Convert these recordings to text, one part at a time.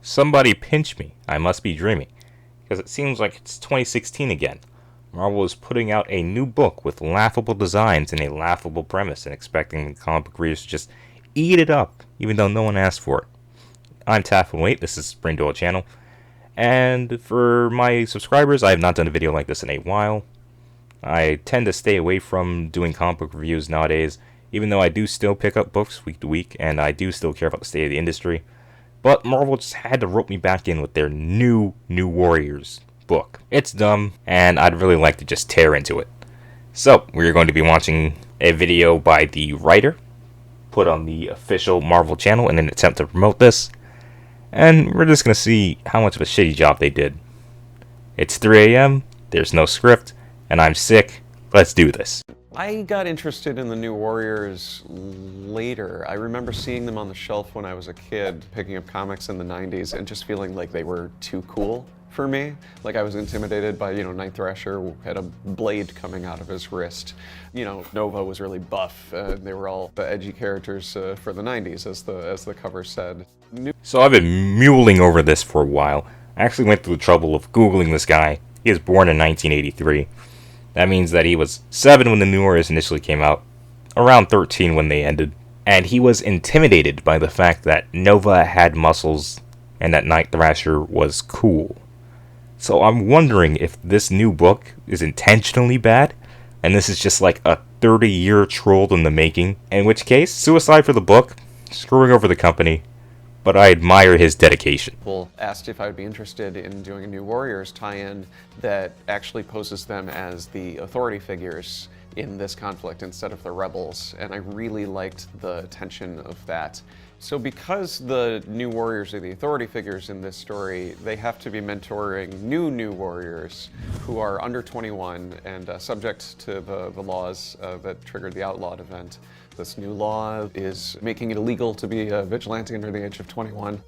Somebody pinch me. I must be dreaming. Because it seems like it's 2016 again. Marvel is putting out a new book with laughable designs and a laughable premise and expecting the comic book readers to just eat it up, even though no one asked for it. I'm Taff108, this is Spring Duel Channel. And for my subscribers, I have not done a video like this in a while. I tend to stay away from doing comic book reviews nowadays, even though I do still pick up books week to week, and I do still care about the state of the industry. But Marvel just had to rope me back in with their New Warriors book. It's dumb, and I'd really like to just tear into it. So, we're going to be watching a video by the writer, put on the official Marvel channel in an attempt to promote this, and we're just going to see how much of a shitty job they did. It's 3 a.m., there's no script, and I'm sick. Let's do this. I got interested in the New Warriors later. I remember seeing them on the shelf when I was a kid, picking up comics in the 90s and just feeling like they were too cool for me. Like I was intimidated by, Night Thrasher who had a blade coming out of his wrist. Nova was really buff. They were all the edgy characters for the 90s, as the cover said. So I've been mulling over this for a while. I actually went through the trouble of Googling this guy. He was born in 1983. That means that he was 7 when the New Warriors initially came out, around 13 when they ended, and he was intimidated by the fact that Nova had muscles and that Night Thrasher was cool. So I'm wondering if this new book is intentionally bad, and this is just like a 30-year troll in the making, in which case, suicide for the book, screwing over the company, but I admire his dedication. People asked if I would be interested in doing a New Warriors tie-in that actually poses them as the authority figures in this conflict instead of the rebels, and I really liked the tension of that. So because the New Warriors are the authority figures in this story, they have to be mentoring New Warriors who are under 21 and subject to the laws that triggered the Outlawed event. This new law is making it illegal to be a vigilante under the age of 21.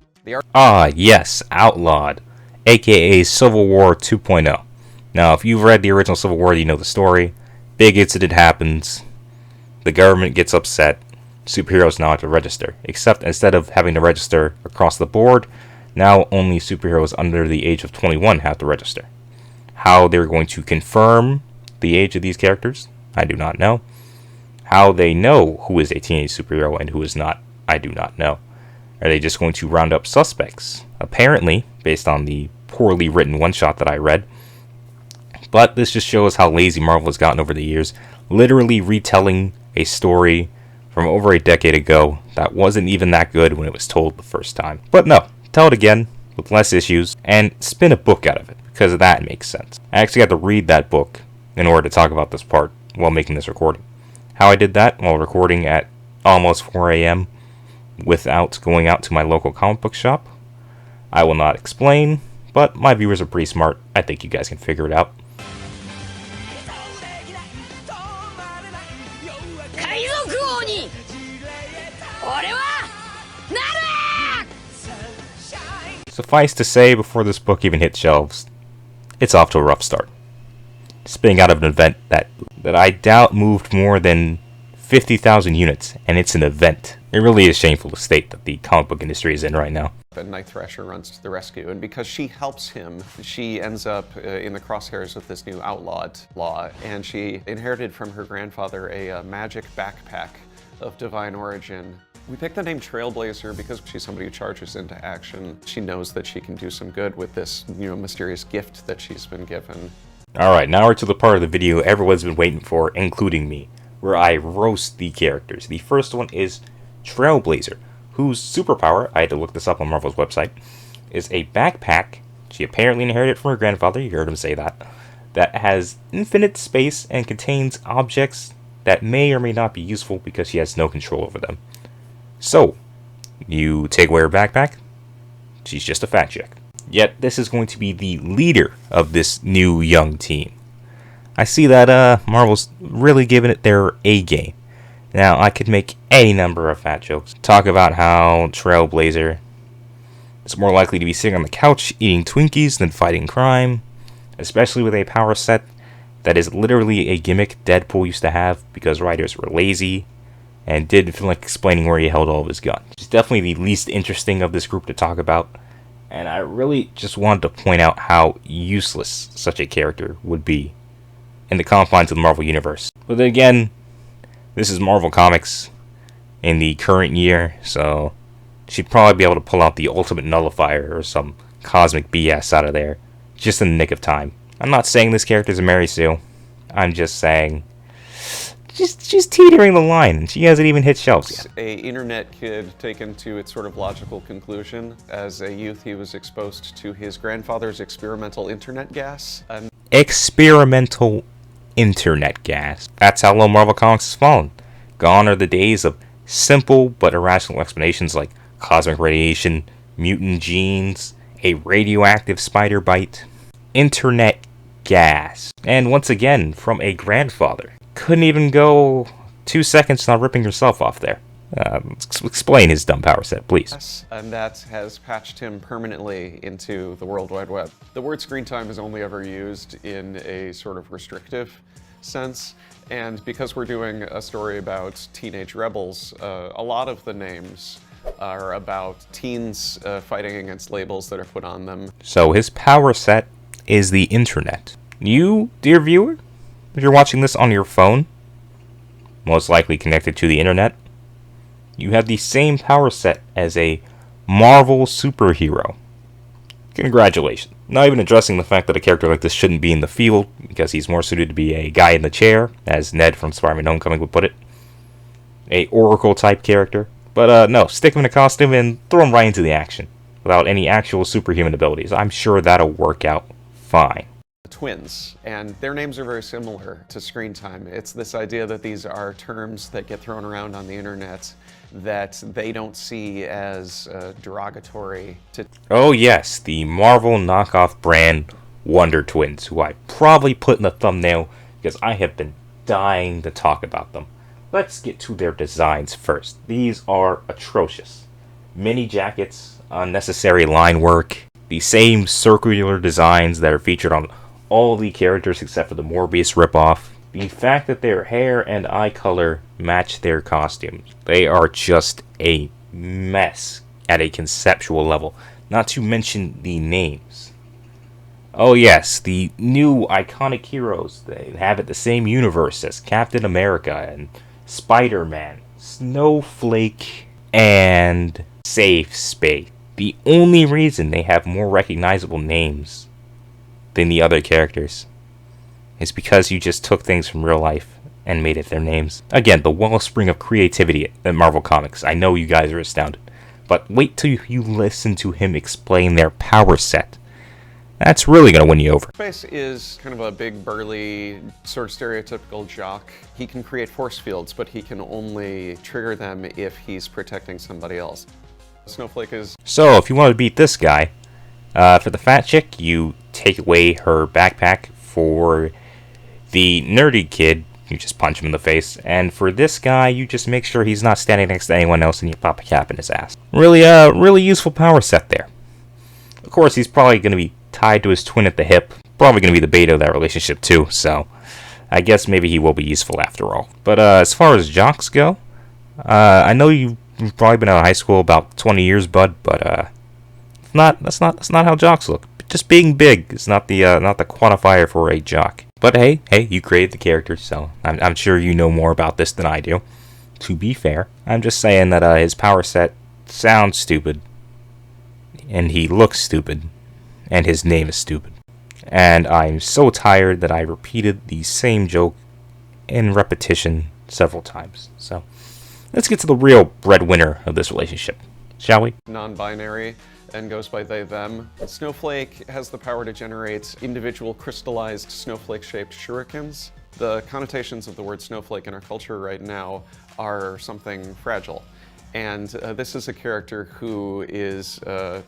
Yes, Outlawed, aka Civil War 2.0. Now, if you've read the original Civil War, you know the story. Big incident happens, the government gets upset, superheroes now have to register. Except instead of having to register across the board, now only superheroes under the age of 21 have to register. How they're going to confirm the age of these characters, I do not know. How they know who is a teenage superhero and who is not, I do not know. Are they just going to round up suspects? Apparently, based on the poorly written one-shot that I read. But this just shows how lazy Marvel has gotten over the years, literally retelling a story from over a decade ago that wasn't even that good when it was told the first time. But no, tell it again, with less issues, and spin a book out of it, because that makes sense. I actually had to read that book in order to talk about this part while making this recording. How I did that while recording at almost 4 a.m. without going out to my local comic book shop, I will not explain, but my viewers are pretty smart. I think you guys can figure it out. Suffice to say, before this book even hit shelves, it's off to a rough start. Spinning out of an event that I doubt moved more than 50,000 units, and it's an event. It really is shameful to state that the comic book industry is in right now. But Night Thrasher runs to the rescue, and because she helps him, she ends up in the crosshairs of this new outlawed law, and she inherited from her grandfather a magic backpack of divine origin. We picked the name Trailblazer because she's somebody who charges into action. She knows that she can do some good with this, mysterious gift that she's been given. Alright, now we're to the part of the video everyone's been waiting for, including me, where I roast the characters. The first one is Trailblazer, whose superpower, I had to look this up on Marvel's website, is a backpack she apparently inherited from her grandfather, you heard him say that has infinite space and contains objects that may or may not be useful because she has no control over them. So, you take away her backpack, she's just a fat chick. Yet, this is going to be the leader of this new young team. I see that Marvel's really giving it their A game. Now, I could make any number of fat jokes. Talk about how Trailblazer is more likely to be sitting on the couch eating Twinkies than fighting crime, especially with a power set that is literally a gimmick Deadpool used to have because writers were lazy and didn't feel like explaining where he held all of his guns. It's definitely the least interesting of this group to talk about, And I really just wanted to point out how useless such a character would be in the confines of the Marvel Universe. But then again, this is Marvel Comics in the current year, so she'd probably be able to pull out the ultimate nullifier or some cosmic BS out of there just in the nick of time. I'm not saying this character's a Mary Sue. I'm just saying she's teetering the line, and she hasn't even hit shelves yet. A internet kid taken to its sort of logical conclusion. As a youth, he was exposed to his grandfather's experimental internet gas. Experimental internet gas. That's how low Marvel Comics has fallen. Gone are the days of simple but irrational explanations like cosmic radiation, mutant genes, a radioactive spider bite. Internet gas. And once again, from a grandfather. Couldn't even go 2 seconds not ripping yourself off there. Explain his dumb power set, please. And that has patched him permanently into the World Wide Web. The word screen time is only ever used in a sort of restrictive sense, and because we're doing a story about teenage rebels, a lot of the names are about teens fighting against labels that are put on them. So his power set is the internet. You, dear viewer, if you're watching this on your phone, most likely connected to the internet, you have the same power set as a Marvel superhero. Congratulations. Not even addressing the fact that a character like this shouldn't be in the field, because he's more suited to be a guy in the chair, as Ned from Spider-Man Homecoming would put it. A Oracle-type character. But no, stick him in a costume and throw him right into the action, without any actual superhuman abilities. I'm sure that'll work out fine. Twins, and their names are very similar to screen time. It's this idea that these are terms that get thrown around on the internet that they don't see as derogatory to... Oh yes, the Marvel knockoff brand Wonder Twins, who I probably put in the thumbnail because I have been dying to talk about them. Let's get to their designs first. These are atrocious. Mini jackets, unnecessary line work, the same circular designs that are featured on all the characters except for the Morbius ripoff. The fact that their hair and eye color match their costumes. They are just a mess at a conceptual level. Not to mention the names. Oh yes, the new iconic heroes. They inhabit the same universe as Captain America and Spider-Man, Snowflake, and Safe Space. The only reason they have more recognizable names than the other characters is because you just took things from real life and made it their names. Again, the wellspring of creativity at Marvel Comics. I know you guys are astounded, but wait till you listen to him explain their power set. That's really going to win you over. Space is kind of a big, burly, sort of stereotypical jock. He can create force fields, but he can only trigger them if he's protecting somebody else. Snowflake is... So, if you want to beat this guy, for the fat chick, you take away her backpack. For the nerdy kid, you just punch him in the face. And for this guy, you just make sure he's not standing next to anyone else and you pop a cap in his ass. Really useful power set there. Of course, he's probably going to be tied to his twin at the hip. Probably going to be the beta of that relationship too, so I guess maybe he will be useful after all. But as far as jocks go, I know you've probably been out of high school about 20 years, bud, but that's not how jocks look. Just being big is not the quantifier for a jock. But hey, you created the character, so I'm sure you know more about this than I do. To be fair, I'm just saying that his power set sounds stupid, and he looks stupid, and his name is stupid. And I'm so tired that I repeated the same joke in repetition several times. So let's get to the real breadwinner of this relationship, shall we? Non-binary and goes by they, them. Snowflake has the power to generate individual crystallized snowflake-shaped shurikens. The connotations of the word snowflake in our culture right now are something fragile. And this is a character who is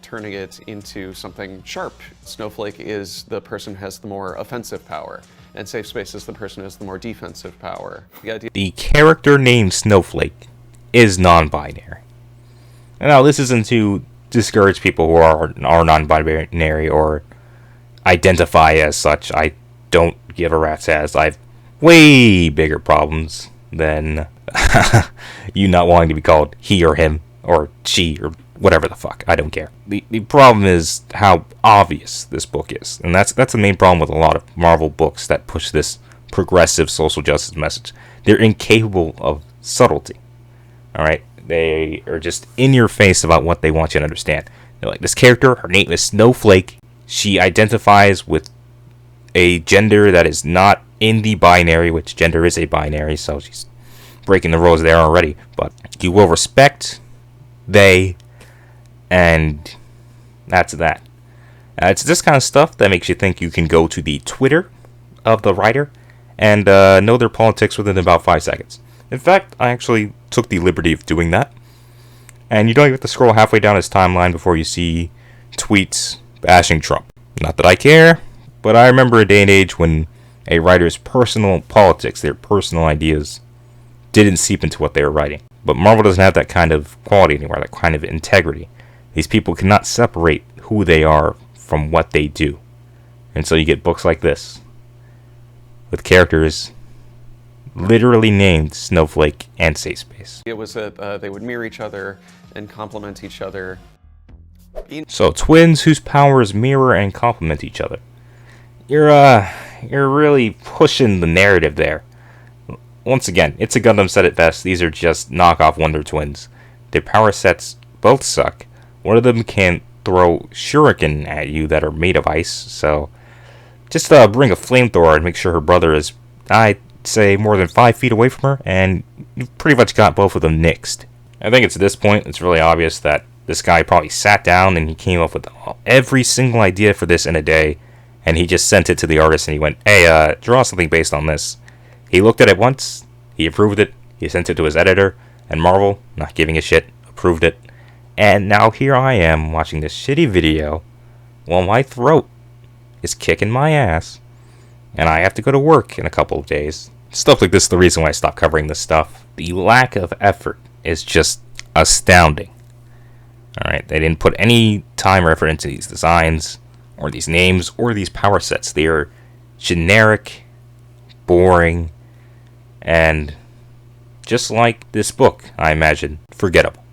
turning it into something sharp. Snowflake is the person who has the more offensive power, and Safe Space is the person who has the more defensive power. The character named Snowflake is non-binary. Now, this isn't to discourage people who are non-binary or identify as such. I don't give a rat's ass. I've way bigger problems than you not wanting to be called he or him or she or whatever the fuck, I don't care. The problem is how obvious this book is, and that's the main problem with a lot of Marvel books that push this progressive social justice message. They're incapable of subtlety. Alright? They are just in your face about what they want you to understand. They're like, this character, her name is Snowflake. She identifies with a gender that is not in the binary, which gender is a binary, so she's breaking the rules there already. But you will respect they, and that's that. It's this kind of stuff that makes you think you can go to the Twitter of the writer and know their politics within about 5 seconds. In fact, I actually took the liberty of doing that. And you don't even have to scroll halfway down his timeline before you see tweets bashing Trump. Not that I care, but I remember a day and age when a writer's personal politics, their personal ideas, didn't seep into what they were writing. But Marvel doesn't have that kind of quality anymore, that kind of integrity. These people cannot separate who they are from what they do. And so you get books like this, with characters literally named Snowflake and Safe Space. It was that they would mirror each other and complement each other. So twins whose powers mirror and complement each other. You're really pushing the narrative there. Once again, It's a Gundam said it best. These are just knockoff Wonder Twins. Their power sets both suck. One of them can throw shuriken at you that are made of ice. So just bring a flamethrower and make sure her brother is, I'd say, more than 5 feet away from her, and you've pretty much got both of them nixed. I think it's at this point it's really obvious that this guy probably sat down and he came up with every single idea for this in a day, and he just sent it to the artist and he went, hey, draw something based on this. He looked at it once, he approved it, he sent it to his editor, and Marvel, not giving a shit, approved it. And now here I am watching this shitty video while my throat is kicking my ass, and I have to go to work in a couple of days. Stuff like this is the reason why I stopped covering this stuff. The lack of effort is just astounding. Alright, they didn't put any time or effort into these designs, or these names, or these power sets. They are generic, boring, and just like this book, I imagine, forgettable.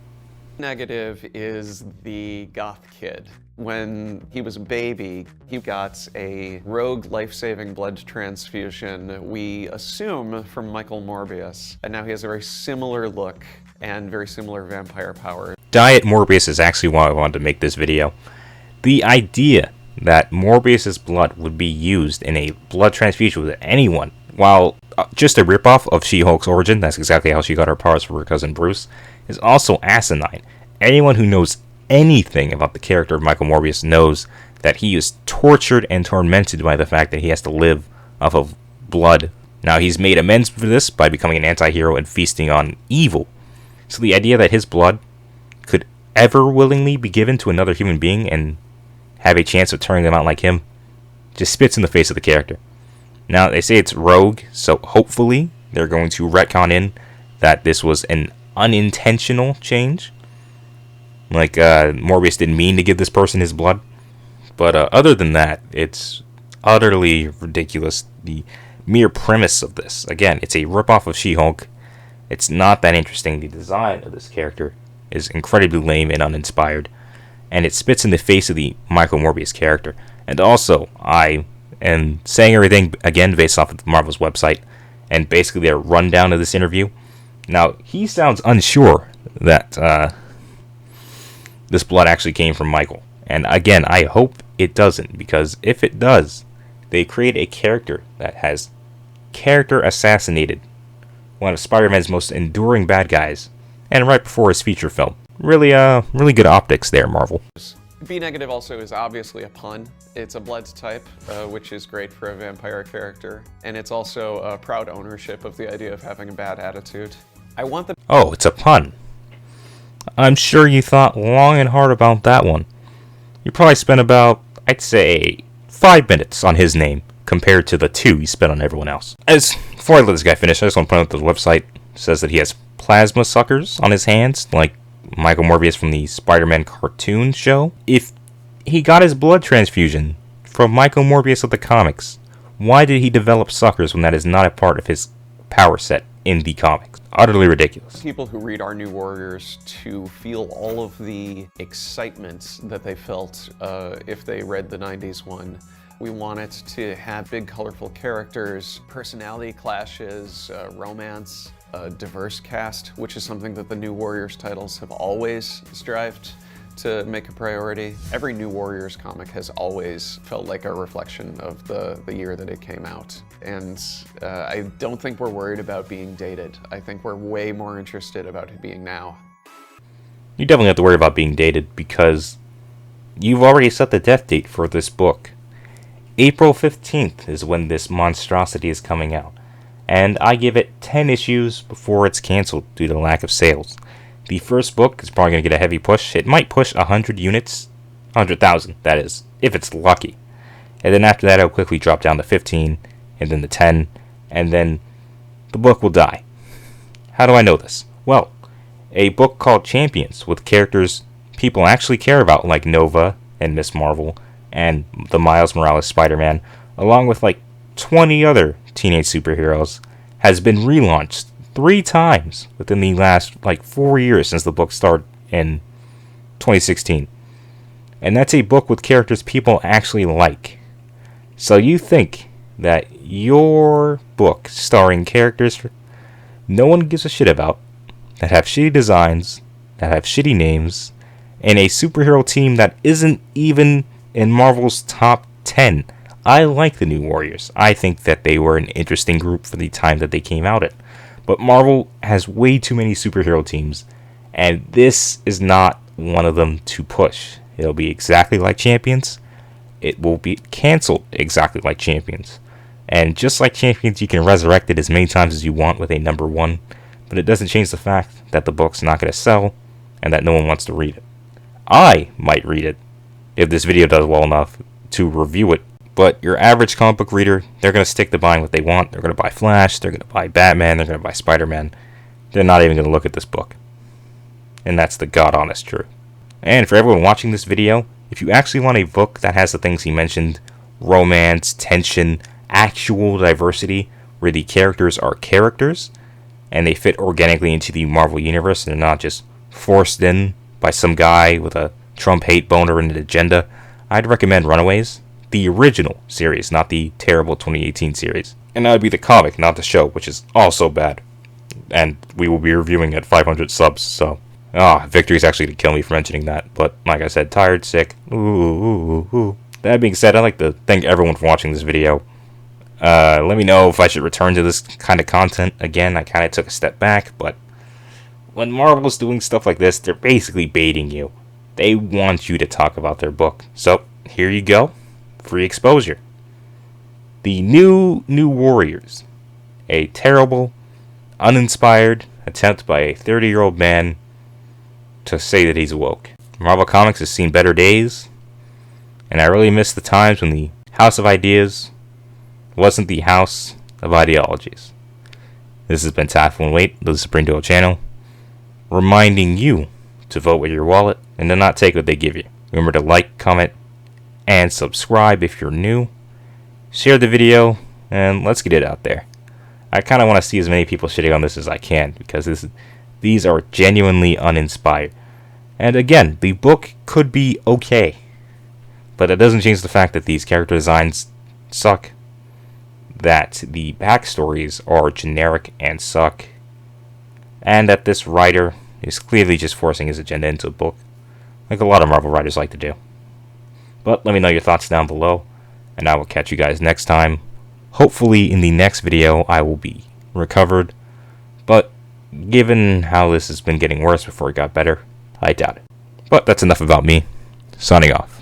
Negative is the goth kid. When he was a baby, he got a rogue life-saving blood transfusion, we assume from Michael Morbius, and now he has a very similar look and very similar vampire power. Diet Morbius is actually why I wanted to make this video. The idea that Morbius's blood would be used in a blood transfusion with anyone, while just a ripoff of She-Hulk's origin, that's exactly how she got her powers from her cousin Bruce, is also asinine. Anyone who knows anything about the character of Michael Morbius knows that he is tortured and tormented by the fact that he has to live off of blood. Now, he's made amends for this by becoming an anti-hero and feasting on evil. So the idea that his blood could ever willingly be given to another human being and have a chance of turning them out like him just spits in the face of the character. Now, they say it's rogue, so hopefully they're going to retcon in that this was an unintentional change. Like, Morbius didn't mean to give this person his blood. But other than that, it's utterly ridiculous. The mere premise of this. Again, it's a ripoff of She-Hulk. It's not that interesting. The design of this character is incredibly lame and uninspired. And it spits in the face of the Michael Morbius character. And also, I am saying everything, again, based off of Marvel's website. And basically their rundown of this interview. Now, he sounds unsure that this blood actually came from Michael. And again, I hope it doesn't, because if it does, they create a character that has character assassinated one of Spider-Man's most enduring bad guys, and right before his feature film. Really good optics there, Marvel. B negative also is obviously a pun. It's a blood type, which is great for a vampire character, and it's also a proud ownership of the idea of having a bad attitude. I want the— Oh, it's a pun. I'm sure you thought long and hard about that one. You probably spent about, I'd say, 5 minutes on his name compared to the 2 he spent on everyone else. Before I let this guy finish, I just want to point out that the website says that he has plasma suckers on his hands, like Michael Morbius from the Spider-Man cartoon show. If he got his blood transfusion from Michael Morbius of the comics, why did he develop suckers when that is not a part of his power set in the comics? utterly ridiculous. People who read our New Warriors to feel all of the excitement that they felt if they read the 90s one. We want it to have big, colorful characters, personality clashes, romance, a diverse cast, which is something that the New Warriors titles have always strived to make a priority. Every New Warriors comic has always felt like a reflection of the year that it came out. And I don't think we're worried about being dated. I think we're way more interested about it being now. You definitely have to worry about being dated because you've already set the death date for this book. April 15th is when this monstrosity is coming out. And I give it 10 issues before it's canceled due to lack of sales. The first book is probably going to get a heavy push. It might push 100 units, 100,000 that is, if it's lucky. And then after that it'll quickly drop down to 15, and then to 10, and then the book will die. How do I know this? Well, a book called Champions with characters people actually care about like Nova and Miss Marvel and the Miles Morales Spider-Man, along with like 20 other teenage superheroes, has been relaunched 3 times within the last 4 years since the book started in 2016. And that's a book with characters people actually like. So you think that your book starring characters no one gives a shit about, that have shitty designs, that have shitty names, and a superhero team that isn't even in Marvel's top 10. I like the New Warriors. I think that they were an interesting group for the time that they came out at. But Marvel has way too many superhero teams, and this is not one of them to push. It'll be exactly like Champions. It will be canceled exactly like Champions. And just like Champions, you can resurrect it as many times as you want with a number 1, but it doesn't change the fact that the book's not going to sell and that no one wants to read it. I might read it if this video does well enough to review it, but your average comic book reader, they're going to stick to buying what they want. They're going to buy Flash, they're going to buy Batman, they're going to buy Spider-Man. They're not even going to look at this book. And that's the god honest truth. And for everyone watching this video, if you actually want a book that has the things he mentioned, romance, tension, actual diversity, where the characters are characters, and they fit organically into the Marvel Universe, and they're not just forced in by some guy with a Trump hate boner and an agenda, I'd recommend Runaways, the original series, not the terrible 2018 series. And that would be the comic, not the show, which is also bad. And we will be reviewing at 500 subs, so... Victory's actually going to kill me for mentioning that. But, like I said, tired, sick. Ooh. That being said, I'd like to thank everyone for watching this video. Let me know if I should return to this kind of content again. I kind of took a step back, but... when Marvel's doing stuff like this, they're basically baiting you. They want you to talk about their book. So, here you go. Free exposure. The New Warriors. A terrible, uninspired attempt by a 30-year-old man to say that he's woke. Marvel Comics has seen better days, and I really miss the times when the House of Ideas wasn't the House of Ideologies. This has been Tafel and Wait, the Supreme Duo channel, reminding you to vote with your wallet and to not take what they give you. Remember to like, comment, and subscribe if you're new. Share the video, and let's get it out there. I kind of want to see as many people shitting on this as I can, because these are genuinely uninspired. And again, the book could be okay, but it doesn't change the fact that these character designs suck, that the backstories are generic and suck, and that this writer is clearly just forcing his agenda into a book, like a lot of Marvel writers like to do. But let me know your thoughts down below, and I will catch you guys next time. Hopefully in the next video I will be recovered, but given how this has been getting worse before it got better, I doubt it. But that's enough about me. Signing off.